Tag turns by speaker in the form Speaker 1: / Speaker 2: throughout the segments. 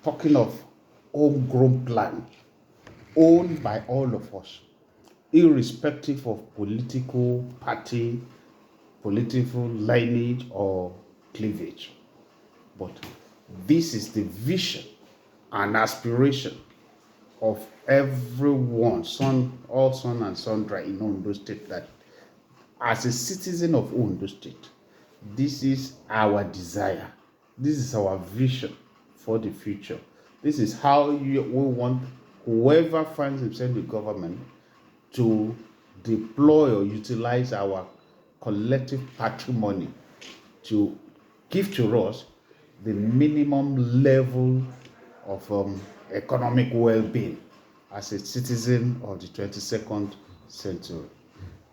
Speaker 1: talking of homegrown plan owned by all of us, irrespective of political party, political lineage, or cleavage. But this is the vision and aspiration of everyone, all son and sundry in Ondo State, that as a citizen of Ondo State, this is our desire. This is our vision for the future. This is how we want whoever finds himself in the government to deploy or utilize our collective patrimony to give to us the minimum level of economic well-being as a citizen of the 22nd century.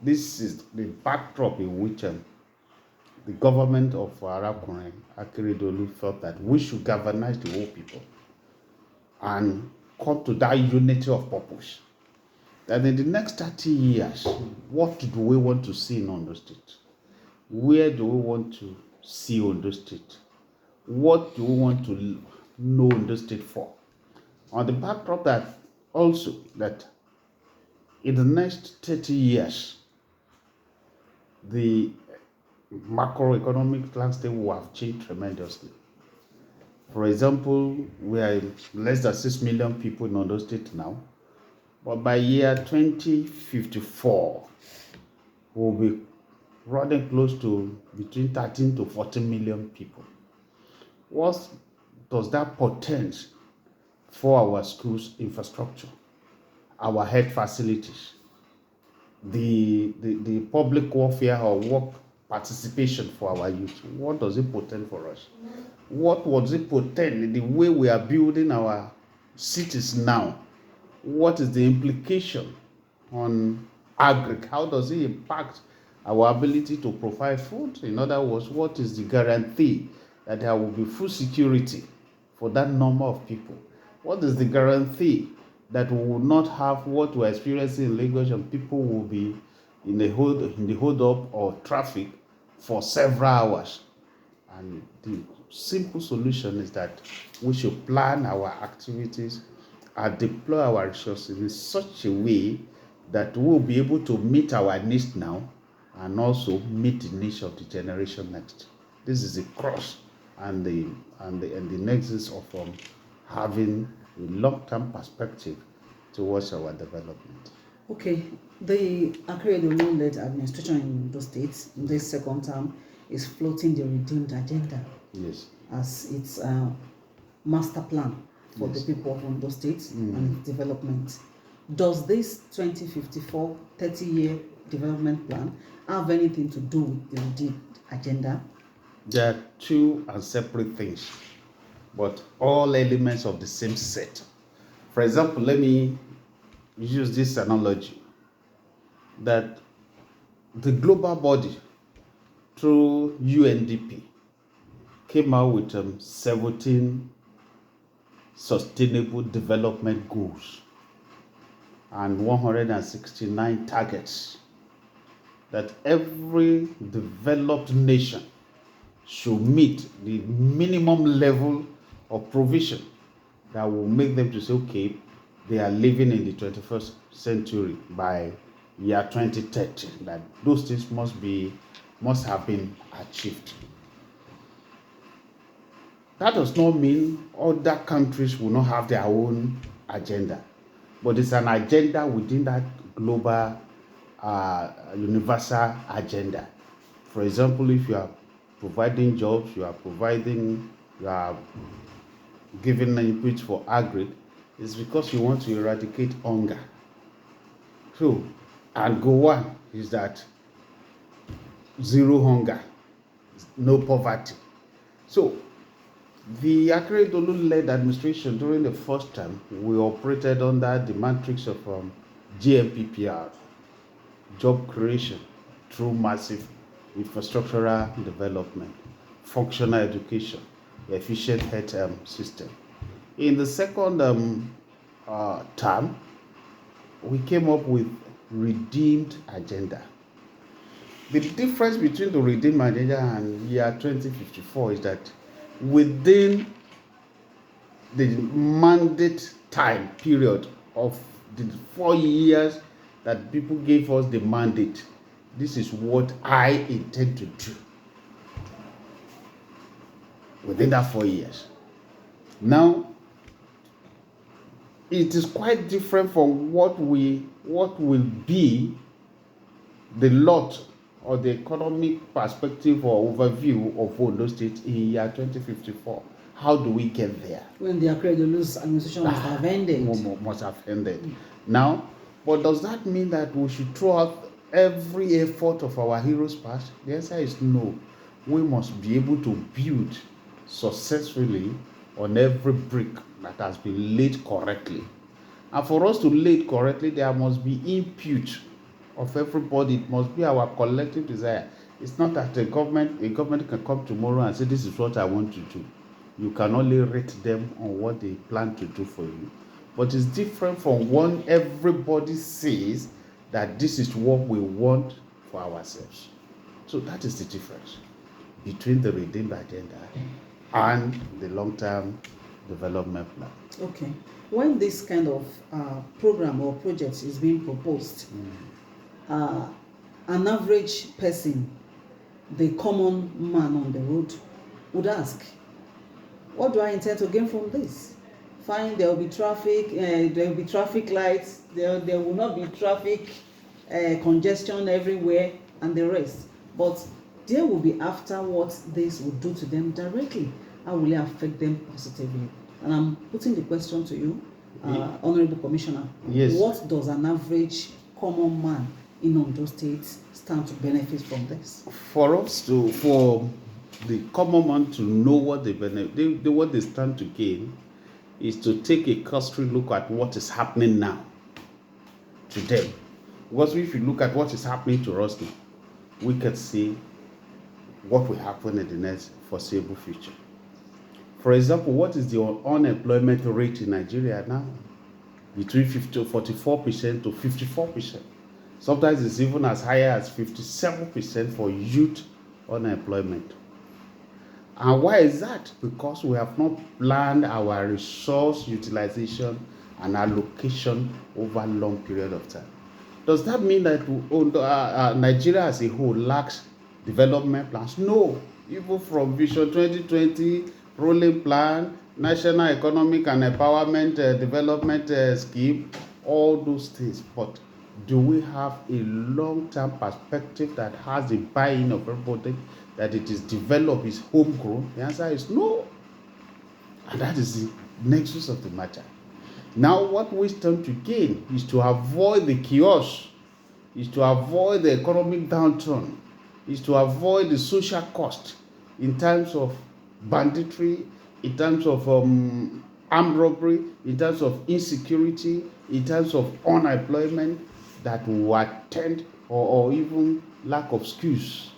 Speaker 1: This is the backdrop in which the government of Arakunrin Akeredolu felt that we should galvanize the whole people and come to that unity of purpose. That in the next 30 years, what do we want to see in Ondo State? Where do we want to see Ondo State? What do we want to know Ondo State for? On the backdrop that also that in the next 30 years, the macroeconomic landscape will have changed tremendously. For example, we are less than 6 million people in Ondo State now, but by year 2054, we'll be running close to between 13 to 14 million people. What does that portend for our schools infrastructure, our health facilities, the public welfare or work participation for our youth? What does it portend for us? What does it portend in the way we are building our cities now? What is the implication on agri? How does it impact our ability to provide food? In other words, what is the guarantee that there will be food security for that number of people? What is the guarantee that we will not have what we're experiencing in Lagos and people will be in the hold up or traffic for several hours? And the simple solution is that we should plan our activities and deploy our resources in such a way that we'll be able to meet our needs now and also meet the needs of the generation next. This is the cross and the nexus of having a long-term perspective towards our development.
Speaker 2: Okay, the Akeredolu-led administration in those states in this second term is floating the redeemed agenda.
Speaker 1: Yes.
Speaker 2: As its master plan for the people of Ondo State and its development. Does this 2054 30-year development plan have anything to do with the redeemed agenda?
Speaker 1: There are two and separate things, but all elements of the same set. For example, let me use this analogy that the global body through UNDP came out with 17 sustainable development goals and 169 targets that every developed nation should meet the minimum level of provision that will make them to say, okay, they are living in the 21st century by year 2030, that those things must have been achieved. That does not mean other countries will not have their own agenda, but it's an agenda within that global universal agenda. For example, if you are providing jobs, you are giving input for agri, it's because you want to eradicate hunger. So, and goal one is that zero hunger, no poverty. So, the Akeredolu-led administration during the first term, we operated under the matrix of GMPPR, job creation through massive infrastructural development, functional education, efficient health system. In the second term, we came up with redeemed agenda. The difference between the redeemed agenda and year 2054 is that within the mandate time period of the 4 years that people gave us the mandate, this is what I intend to do within that 4 years. Now, it is quite different from what will be the lot or the economic perspective or overview of Ondo State in year 2054. How do we get there?
Speaker 2: When the Akredolu's administration must have ended.
Speaker 1: Must have ended. Now, but does that mean that we should throw out every effort of our heroes past? The answer is no. We must be able to build successfully on every brick that has been laid correctly. And for us to lay it correctly, there must be input of everybody. It must be our collective desire. It's not that a government can come tomorrow and say, this is what I want to do. You can only rate them on what they plan to do for you. But it's different from when everybody says that this is what we want for ourselves. So that is the difference between the redeemed agenda and the long-term development plan.
Speaker 2: Okay. When this kind of program or project is being proposed, an average person, the common man on the road, would ask, what do I intend to gain from this? Fine, there will be traffic, there will be traffic lights, there will not be traffic congestion everywhere and the rest. But there will be after what this will do to them directly. How will it affect them positively? And I'm putting the question to you, Honorable Commissioner.
Speaker 1: Yes.
Speaker 2: What does an average common man in Ondo State stand to benefit from this?
Speaker 1: For the common man to know what what they stand to gain is to take a cursory look at what is happening now to them. Because if you look at what is happening to us now, we can see what will happen in the next foreseeable future. For example, what is the unemployment rate in Nigeria now? Between 44% to 54%. Sometimes it's even as high as 57% for youth unemployment. And why is that? Because we have not planned our resource utilization and allocation over a long period of time. Does that mean that Nigeria as a whole lacks development plans? No. Even from Vision 2020, rolling plan, National Economic and Empowerment Development Scheme, all those things. But do we have a long-term perspective that has the buy-in of everybody, that it is developed, is homegrown? The answer is no. And that is the nexus of the matter. Now, what we stand to gain is to avoid the chaos, is to avoid the economic downturn, is to avoid the social cost in terms of banditry, in terms of armed robbery, in terms of insecurity, in terms of unemployment that will attend or even lack of skills.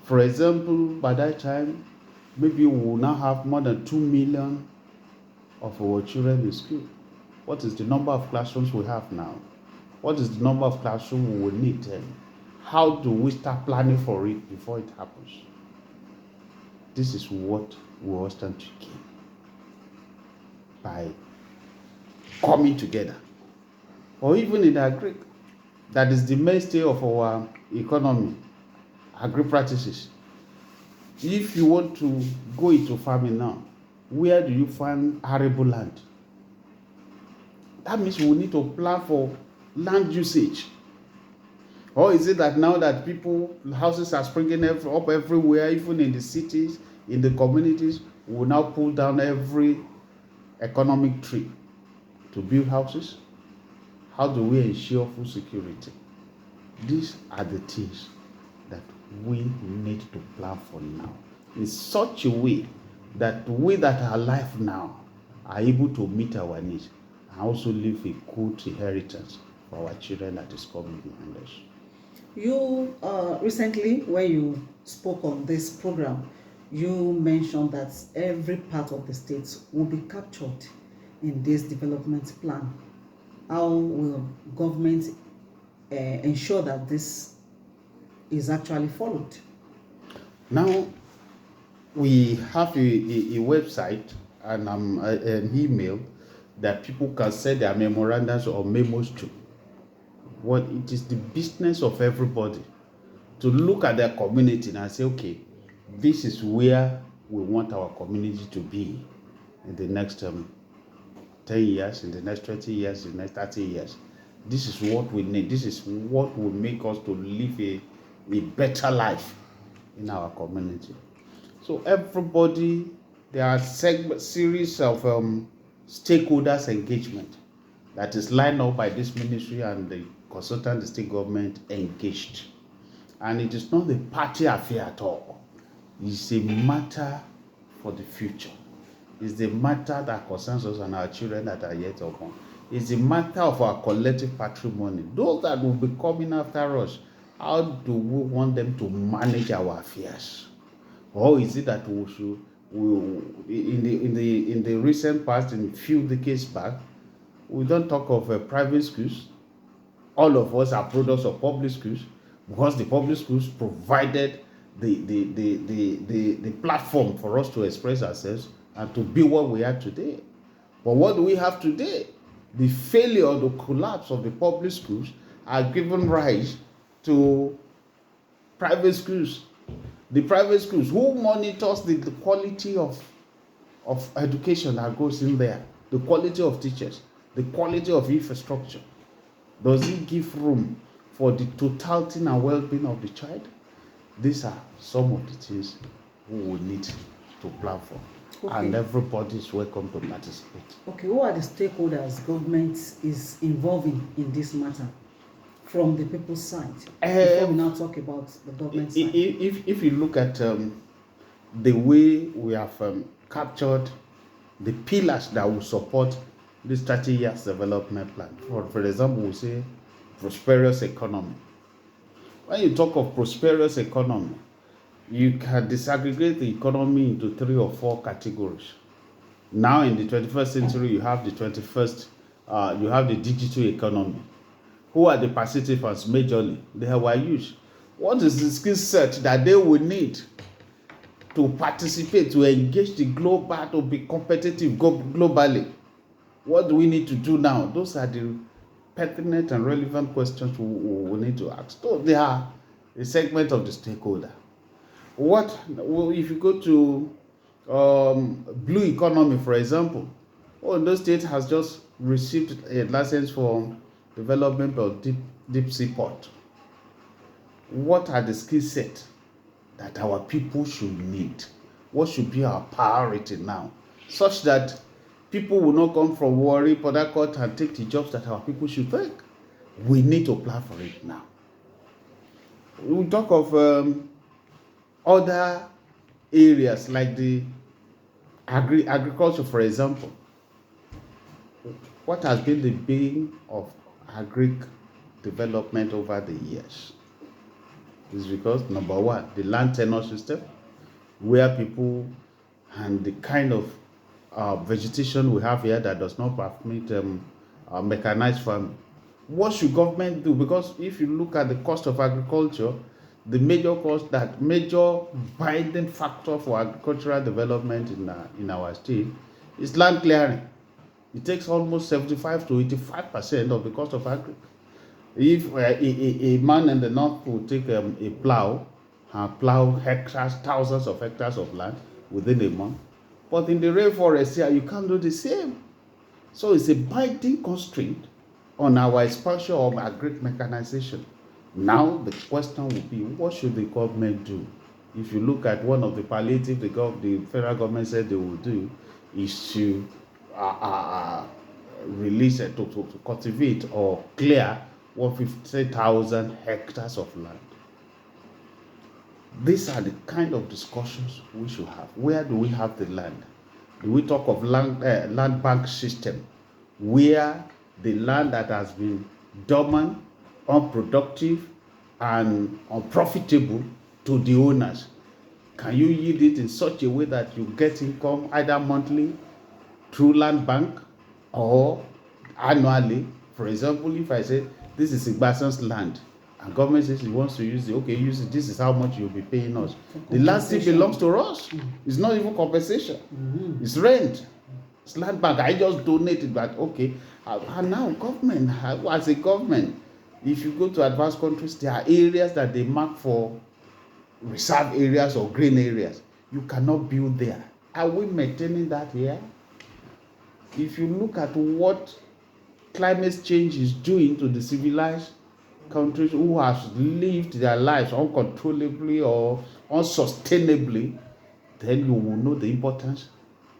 Speaker 1: For example, by that time, maybe we will now have more than 2 million of our children in school. What is the number of classrooms we have now? What is the number of classrooms we will need then? How do we start planning for it before it happens? This is what we all stand to gain by coming together. Or even in agri, that is the mainstay of our economy, agri practices. If you want to go into farming now, where do you find arable land? That means we need to plan for land usage. Or is it that now that houses are springing up everywhere, even in the cities, in the communities, we will now pull down every economic tree to build houses? How do we ensure food security? These are the things that we need to plan for now, in such a way that we that are alive now are able to meet our needs and also leave a good inheritance for our children that is coming behind us.
Speaker 2: You recently, when you spoke on this program, you mentioned that every part of the state will be captured in this development plan. How will government ensure that this is actually followed?
Speaker 1: Now, we have a website an email that people can send their memorandums or memos to. What it is the business of everybody to look at their community and say, okay, this is where we want our community to be in the next 10 years, in the next 20 years, in the next 30 years. This is what we need. This is what will make us to live a better life in our community. So everybody, there are series of stakeholders engagement that is lined up by this ministry and the consultant, the state government engaged. And it is not a party affair at all. It's a matter for the future. It's the matter that concerns us and our children that are yet upon. It's a matter of our collective patrimony. Those that will be coming after us, how do we want them to manage our affairs? Or is it that we should, in the recent past, in a few decades back, we don't talk of private schools. All of us are products of public schools because the public schools provided the platform for us to express ourselves and to be what we are today. But what do we have today? The failure or the collapse of the public schools are given rise to private schools. The private schools, who monitors the quality of education that goes in there, the quality of teachers, the quality of infrastructure? Does it give room for the totality and well-being of the child? These are some of the things we will need to plan for. Okay. And everybody is welcome to participate.
Speaker 2: Okay, who are the stakeholders government is involving in this matter from the people's side? Before we now talk about the government side.
Speaker 1: If you look at the way we have captured the pillars that will support this 30 years development plan. For example, we say prosperous economy. When you talk of prosperous economy, you can disaggregate the economy into 3 or 4 categories. Now in the 21st century, you have the digital economy. Who are the participants majorly? They are youth. What is the skill set that they will need to participate, to engage the global, to be competitive globally? What do we need to do now? Those are the pertinent and relevant questions we need to ask. So they are a segment of the stakeholder. If you go to blue economy, for example, Ondo State has just received a license for development of deep sea port. What are the skill sets that our people should need? What should be our priority now, such that people will not come from Warri, Port Harcourt and take the jobs that our people should take? We need to plan for it now. We talk of other areas like the agriculture, for example. What has been the bane of agric development over the years? Is because, number one, the land tenure system, where people and the kind of vegetation we have here that does not permit mechanized farming. What should government do? Because if you look at the cost of agriculture, the major binding factor for agricultural development in our state is land clearing. It takes almost 75 to 85% of the cost of agriculture. If a man in the north will take a plow and plow hectares, thousands of hectares of land within a month, but in the rainforest here, you can't do the same. So it's a binding constraint on our expansion of agric mechanization. Now the question will be, what should the government do? If you look at one of the palliative the federal government said they will do, is to release it, to cultivate or clear 150,000 hectares of land. These are the kind of discussions we should have. Where do we have the land? Do we talk of land bank system, where the land that has been dormant, unproductive, and unprofitable to the owners, can you yield it in such a way that you get income either monthly through land bank or annually? For example, if I say this is Igbasan's land and government says it wants to use it, okay, use it, this is how much you'll be paying us. The land still belongs to us. It's not even compensation. It's rent. It's land bank. I just donated, but okay. And now government, as a government, if you go to advanced countries, there are areas that they mark for reserve areas or green areas. You cannot build there. Are we maintaining that here? If you look at what climate change is doing to the civilized countries who have lived their lives uncontrollably or unsustainably, then you will know the importance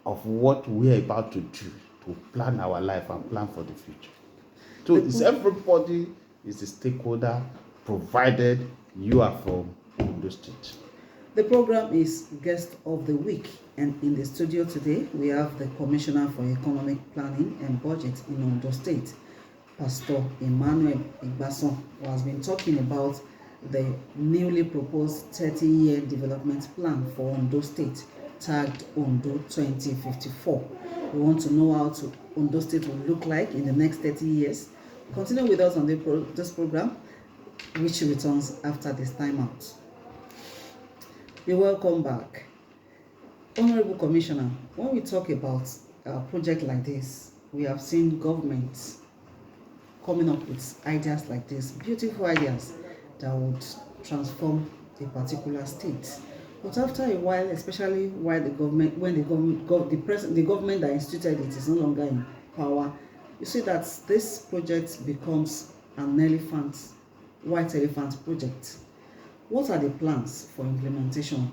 Speaker 1: of what we are about to do to plan our life and plan for the future. So it's everybody is a stakeholder, provided you are from Ondo State.
Speaker 2: The program is Guest of the Week, and in the studio today we have the Commissioner for Economic Planning and Budget in Ondo State, Pastor Emmanuel Igbasan, who has been talking about the newly proposed 30-year development plan for Ondo State, tagged Ondo 2054. We want to know how Ondo State will look like in the next 30 years. Continue with us on this program, which returns after this time out. You're welcome back. Honorable Commissioner, when we talk about a project like this, we have seen governments coming up with ideas like this, beautiful ideas that would transform a particular state. But after a while, especially while the government that instituted it is no longer in power, you see that this project becomes an white elephant project. What are the plans for implementation?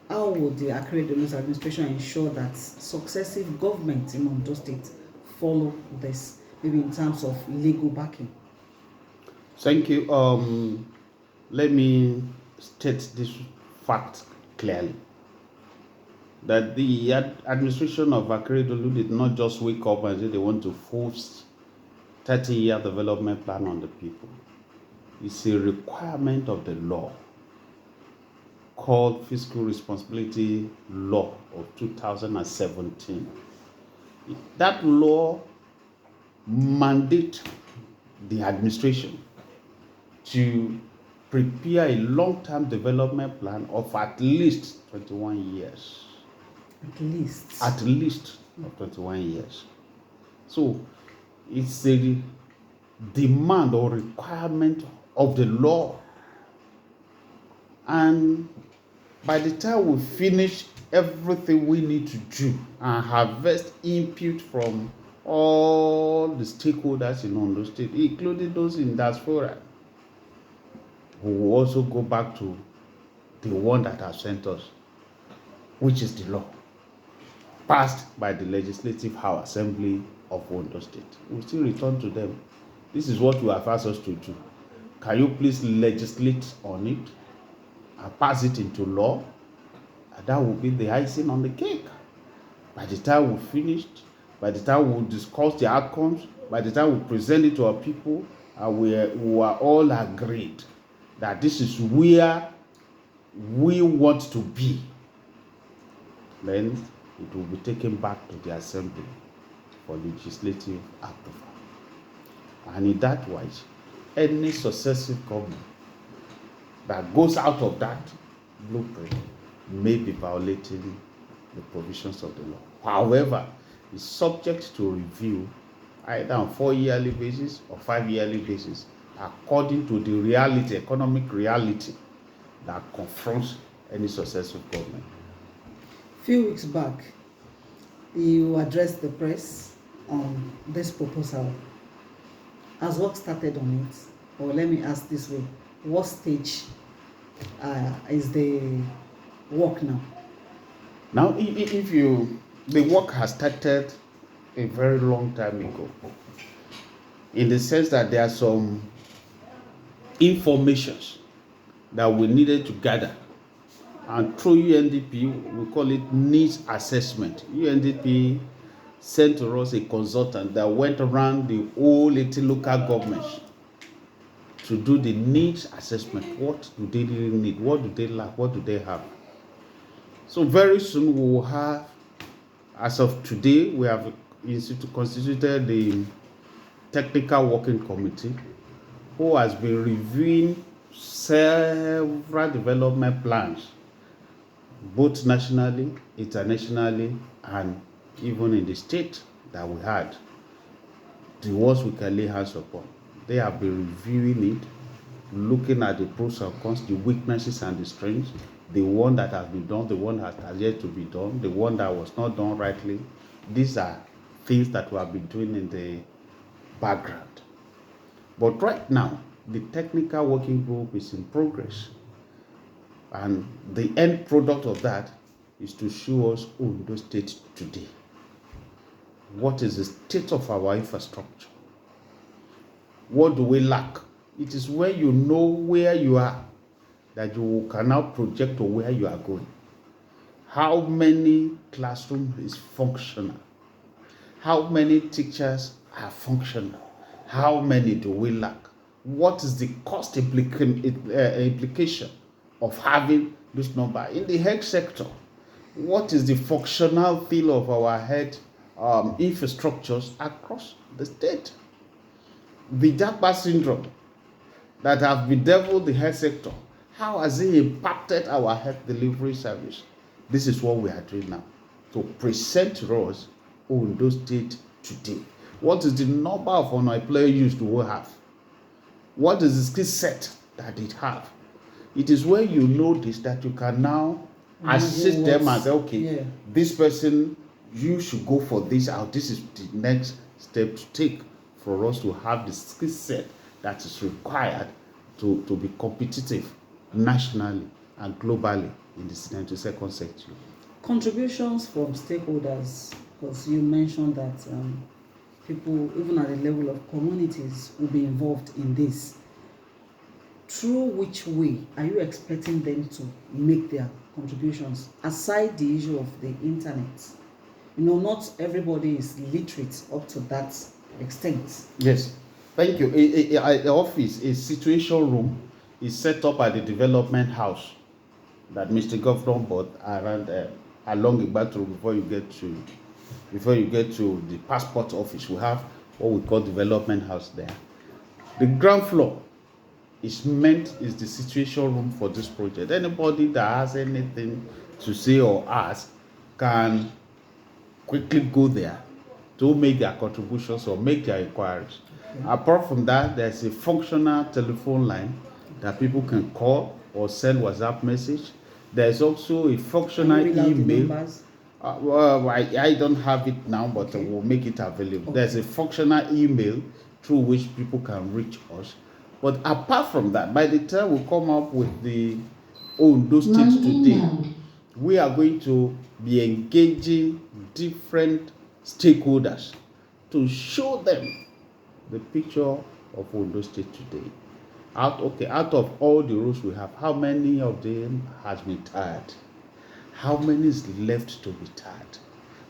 Speaker 2: How would the Akeredolu's administration ensure that successive governments in Ondo State follow this, maybe in terms of legal backing?
Speaker 1: Thank you. Let me state this fact clearly. That the administration of Akeredolu did not just wake up and say they want to force 30-year development plan on the people. It's a requirement of the law called Fiscal Responsibility Law of 2017. That law mandates the administration to prepare a long-term development plan of at least 21 years. At least of 21 years. So it's a demand or requirement of the law. And by the time we finish everything we need to do and harvest input from all the stakeholders in Ondo State, including those in diaspora, we will also go back to the one that has sent us, which is the law, passed by the Legislative House Assembly of Ondo State. We still return to them. This is what you have asked us to do. Can you please legislate on it and pass it into law? And that will be the icing on the cake. By the time we finished, by the time we discuss the outcomes, by the time we present it to our people, and we are all agreed that this is where we want to be, then it will be taken back to the Assembly for legislative approval. And in that wise, any successive government that goes out of that blueprint may be violating the provisions of the law. However, it's subject to review either on 4-yearly basis or 5-yearly basis, according to the reality, economic reality that confronts any successive government.
Speaker 2: Few weeks back, you addressed the press on this proposal. Has work started on it? Or let me ask this way, what stage is the work now?
Speaker 1: Now, the work has started a very long time ago, in the sense that there are some informations that we needed to gather, and through UNDP, we call it needs assessment. UNDP sent to us a consultant that went around the whole 18 local governments to do the needs assessment. What do they really need? What do they lack? What do they have? So very soon we will have, as of today, we have constituted the technical working committee who has been reviewing several development plans, both nationally, internationally, and even in the state that we had, the ones we can lay hands upon. They have been reviewing it, looking at the pros and cons, the weaknesses and the strengths, the one that has been done, the one that has yet to be done, the one that was not done rightly. These are things that we have been doing in the background. But right now, the technical working group is in progress. And the end product of that is to show us Ondo State today. What is the state of our infrastructure? What do we lack? It is when you know where you are that you can now project to where you are going. How many classrooms is functional? How many teachers are functional? How many do we lack? What is the cost implication of having this number? In the health sector, what is the functional feel of our health infrastructures across the state? The Japa syndrome that have bedeviled the health sector, how has it impacted our health delivery service? This is what we are doing now, to present to us Ondo State today. What is the number of unemployed youth do we have? What is the skill set that it have? It is when you know this that you can now assist them and say, okay, this person, you should go for this, or this is the next step to take for us to have the skill set that is required to be competitive nationally and globally in the 22nd century.
Speaker 2: Contributions from stakeholders, because you mentioned that people, even at the level of communities, will be involved in this. Through which way are you expecting them to make their contributions, aside the issue of the internet? Not everybody is literate up to that extent.
Speaker 1: Yes, thank you. The office, a situation room, is set up at the development house that Mr. Governor bought around along Igbasan before you get to the passport office. We have what we call development house there. The ground floor is the situation room for this project. Anybody that has anything to say or ask can quickly go there to make their contributions or make their inquiries. Okay. Apart from that, there's a functional telephone line that people can call or send WhatsApp message. There's also a functional email. Well, I don't have it now, but okay, we'll make it available. Okay. There's a functional email through which people can reach us. But apart from that, by the time we come up with the Ondo State today, we are going to be engaging different stakeholders to show them the picture of Ondo State today. Out of all the roads we have, how many of them has been tarred? How many is left to be tarred?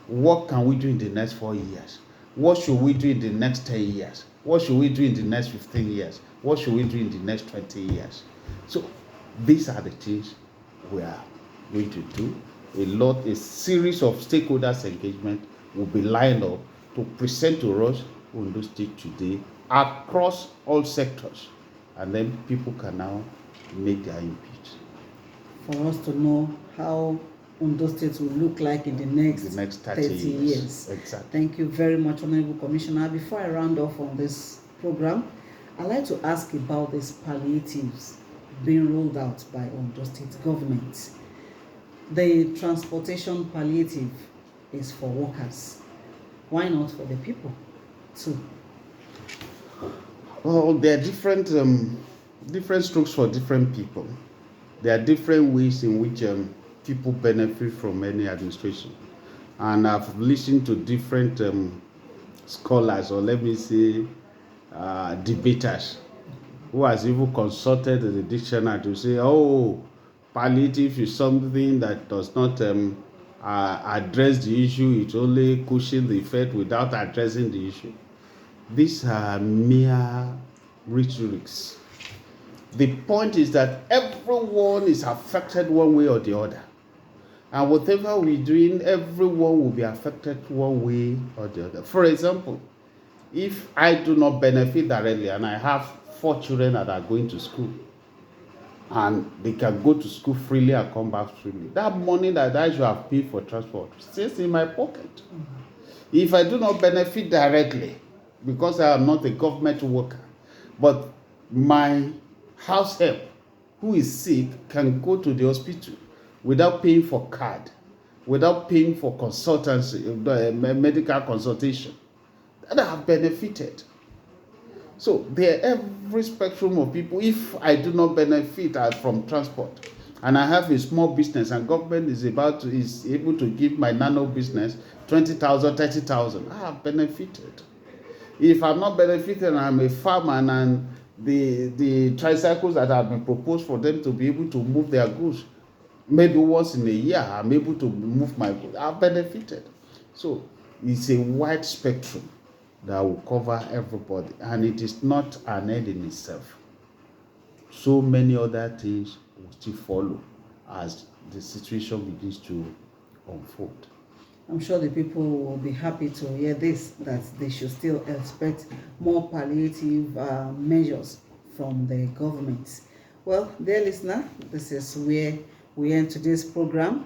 Speaker 1: What can we do in the next 4 years? What should we do in the next 10 years? What should we do in the next 15 years? What should we do in the next 20 years? So these are the things we are going to do. A series of stakeholders engagement will be lined up to present to us Ondo State today across all sectors. And then people can now make their input.
Speaker 2: For us to know how Ondo State will look like in the next 30 years.
Speaker 1: Exactly.
Speaker 2: Thank you very much, Honorable Commissioner. Before I round off on this program, I'd like to ask about these palliatives being rolled out by Ondo State government. The transportation palliative is for workers. Why not for the people too?
Speaker 1: Well, there are different strokes for different people. There are different ways in which people benefit from any administration. And I've listened to different scholars, or let me say debaters, who has even consulted the dictionary to say, oh, palliative is something that does not address the issue, it only cushions the effect without addressing the issue. These are mere rhetorics. The point is that everyone is affected one way or the other. And whatever we're doing, everyone will be affected one way or the other. For example, if I do not benefit directly and I have 4 children that are going to school, and they can go to school freely and come back freely. That money that I should have paid for transport stays in my pocket. If I do not benefit directly, because I am not a government worker, but my house help who is sick can go to the hospital without paying for card, without paying for consultancy, medical consultation, that I have benefited. So there are every spectrum of people. If I do not benefit from transport, and I have a small business, and government is able to give my nano business 20,000, 30,000, I have benefited. If I'm not benefited and I'm a farmer, and the tricycles that have been proposed for them to be able to move their goods, maybe once in a year, I'm able to move my goods, I've benefited. So it's a wide spectrum that will cover everybody, and it is not an end in itself. So many other things will still follow as the situation begins to unfold.
Speaker 2: I'm sure the people will be happy to hear this, that they should still expect more palliative measures from the government. Well, dear listener, this is where we end today's program.